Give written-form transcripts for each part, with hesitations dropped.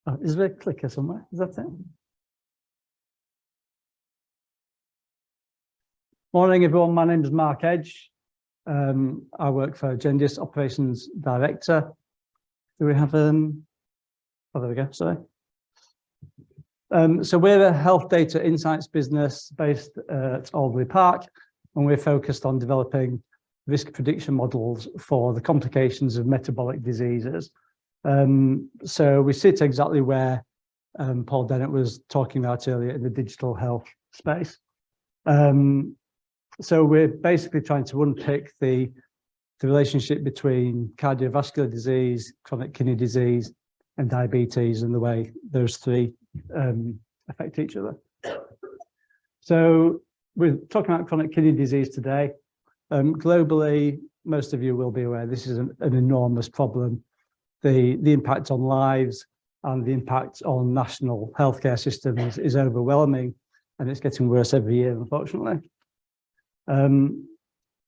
Oh, is there a clicker somewhere? Is that it? Morning, everyone. My name is Mark Edge. I work for Gendius, Operations Director. Do we have oh, there we go, sorry. So we're a health data insights business based at Alderley Park, and we're focused on developing risk prediction models for the complications of metabolic diseases. So we sit exactly where Paul Dennett was talking about earlier in the digital health space. So we're basically trying to unpick the relationship between cardiovascular disease, chronic kidney disease, and diabetes, and the way those three affect each other. So we're talking about chronic kidney disease today. Globally, most of you will be aware this is an enormous problem. The impact on lives and the impact on national healthcare systems is overwhelming, and it's getting worse every year, unfortunately.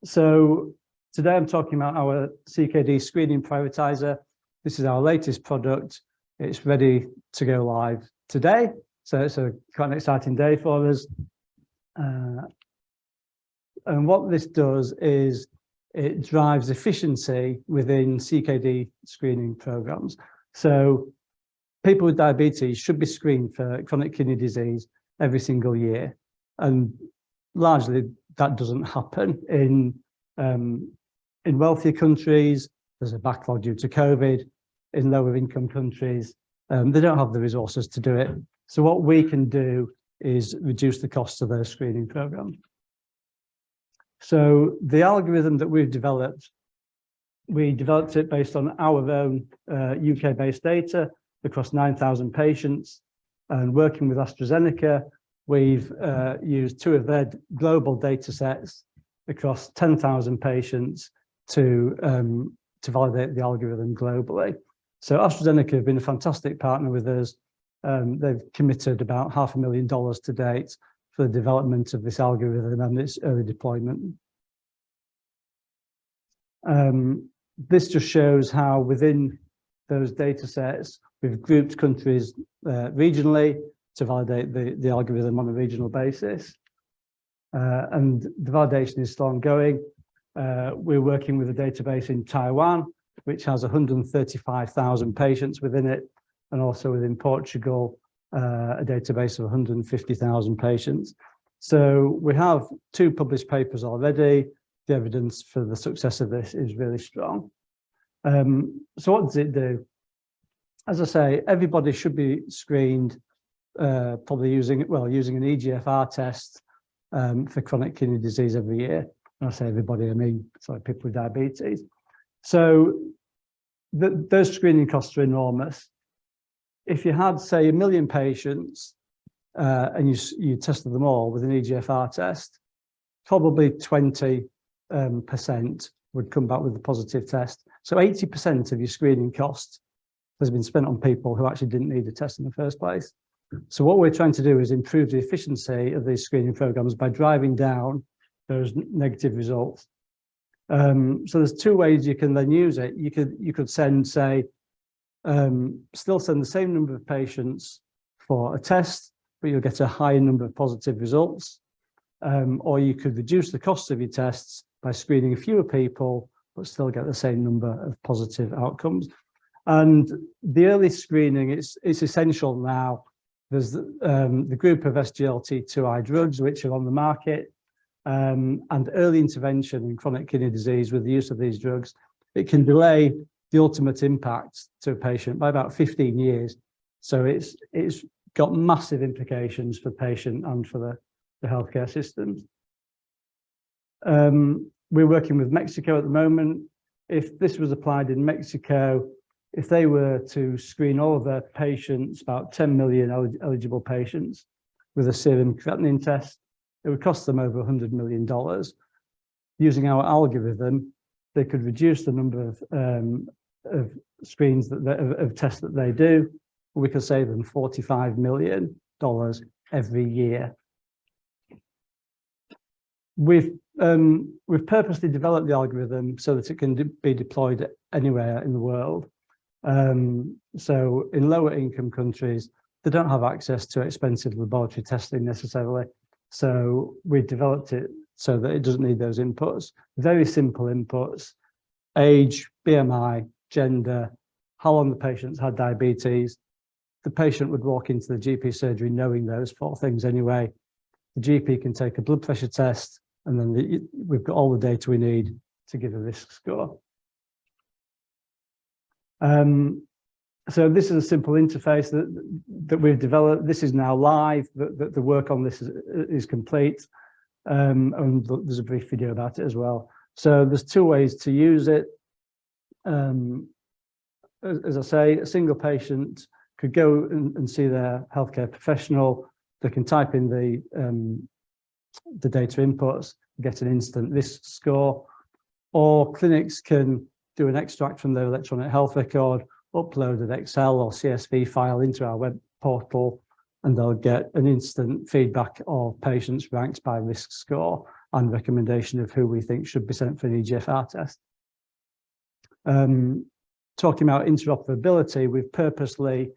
So today I'm talking about our CKD screening prioritizer. This is our latest product. It's ready to go live today. So it's quite an exciting day for us. And what this does is it drives efficiency within CKD screening programs. So people with diabetes should be screened for chronic kidney disease every single year. And largely that doesn't happen in wealthier countries. There's a backlog due to COVID. In lower income countries, they don't have the resources to do it. So what we can do is reduce the cost of those screening programs. So the algorithm that we've developed, we developed it based on our own UK-based data across 9,000 patients, and working with AstraZeneca, we've used two of their global data sets across 10,000 patients to validate the algorithm globally. So AstraZeneca have been a fantastic partner with us. They've committed about $500,000 to date for the development of this algorithm and its early deployment. This just shows how within those data sets, we've grouped countries regionally to validate the algorithm on a regional basis. And the validation is still ongoing. We're working with a database in Taiwan, which has 135,000 patients within it, and also within Portugal, a database of 150,000 patients. So we have 2 published papers already. The evidence for the success of this is really strong. So what does it do? As I say, everybody should be screened, probably using an EGFR test for chronic kidney disease every year. When I say everybody, I mean people with diabetes. So those screening costs are enormous. If you had, say, 1 million patients and you tested them all with an EGFR test, probably 20% would come back with a positive test. So 80% of your screening cost has been spent on people who actually didn't need a test in the first place. So what we're trying to do is improve the efficiency of these screening programs by driving down those negative results. So there's 2 ways you can then use it. You could send, say, still send the same number of patients for a test, but you'll get a higher number of positive results. Or you could reduce the cost of your tests by screening fewer people, but still get the same number of positive outcomes. And the early screening, it's essential now. There's the group of SGLT2I drugs which are on the market, and early intervention in chronic kidney disease with the use of these drugs, it can delay the ultimate impact to a patient by about 15 years. So it's got massive implications for the patient and for the healthcare systems. We're working with Mexico at the moment. If this was applied in Mexico, if they were to screen all of their patients, about 10 million eligible patients with a serum creatinine test, it would cost them over $100 million. Using our algorithm, they could reduce the number of screens of tests that they do. We could save them $45 million every year. We've purposely developed the algorithm so that it can be deployed anywhere in the world. So in lower income countries, they don't have access to expensive laboratory testing necessarily. So we developed it so that it doesn't need those inputs. Very simple inputs: age, BMI, gender, how long the patient's had diabetes. The patient would walk into the GP surgery knowing those 4 things anyway. The GP can take a blood pressure test, and then we've got all the data we need to give a risk score. So this is a simple interface that we've developed. This is now live. The work on this is complete, and there's a brief video about it as well. So there's 2 ways to use it. As I say, a single patient could go and see their healthcare professional. They can type in the data inputs, get an instant risk score, or clinics can do an extract from their electronic health record, upload an Excel or CSV file into our web portal, and they'll get an instant feedback of patients ranked by risk score and recommendation of who we think should be sent for an EGFR test. Talking about interoperability, we've purposely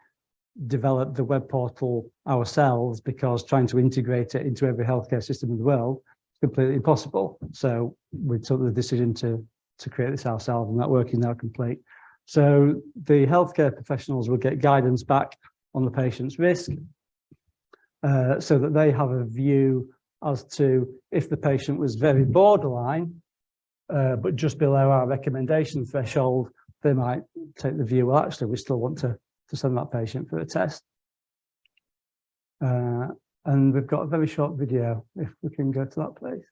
developed the web portal ourselves because trying to integrate it into every healthcare system in the world is completely impossible. So we took the decision to create this ourselves, and that work is now complete. So the healthcare professionals will get guidance back on the patient's risk, so that they have a view as to if the patient was very borderline, but just below our recommendation threshold, they might take the view, well, actually, we still want to send that patient for a test. And we've got a very short video, if we can go to that, please.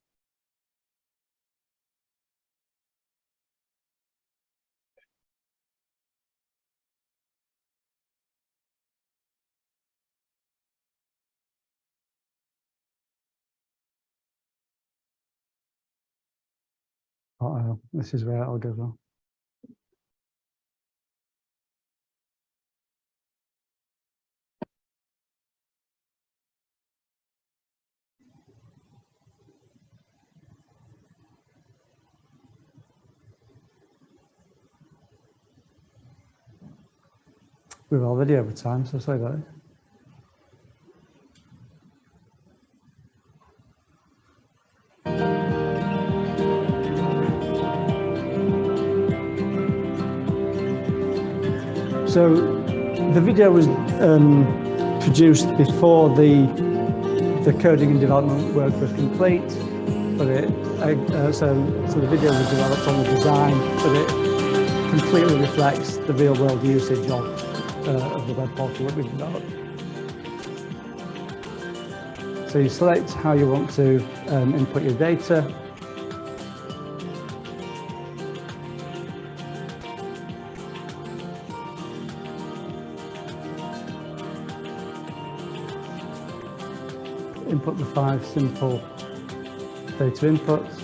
Uh-oh, this is where I'll go wrong. We're already over time, so sorry about it. So the video was produced before the coding and development work was complete, but so the video was developed on the design, but it completely reflects the real-world usage of the web portal that we've developed. So you select how you want to input your data. Input the 5 simple data inputs.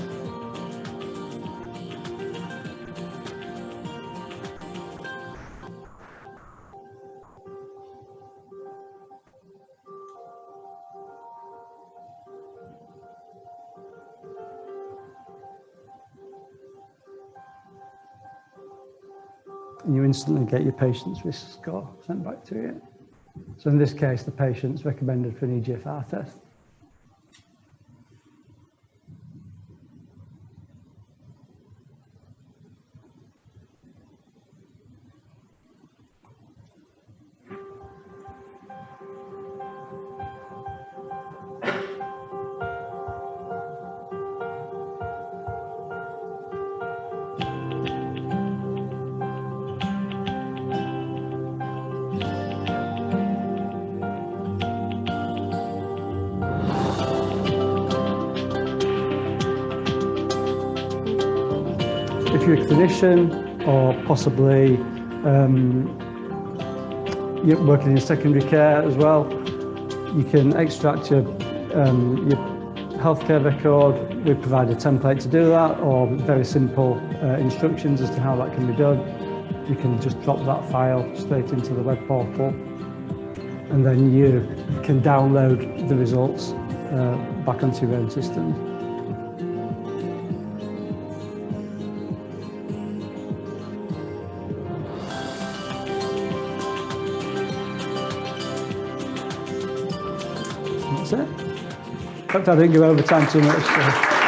And you instantly get your patient's risk score sent back to you. So in this case, the patient's recommended for an EGFR test. If you're a clinician or possibly you're working in secondary care as well, you can extract your healthcare record. We provide a template to do that, or very simple instructions as to how that can be done. You can just drop that file straight into the web portal, and then you can download the results back onto your own systems. That's it. Hopefully I didn't go over time too much. So.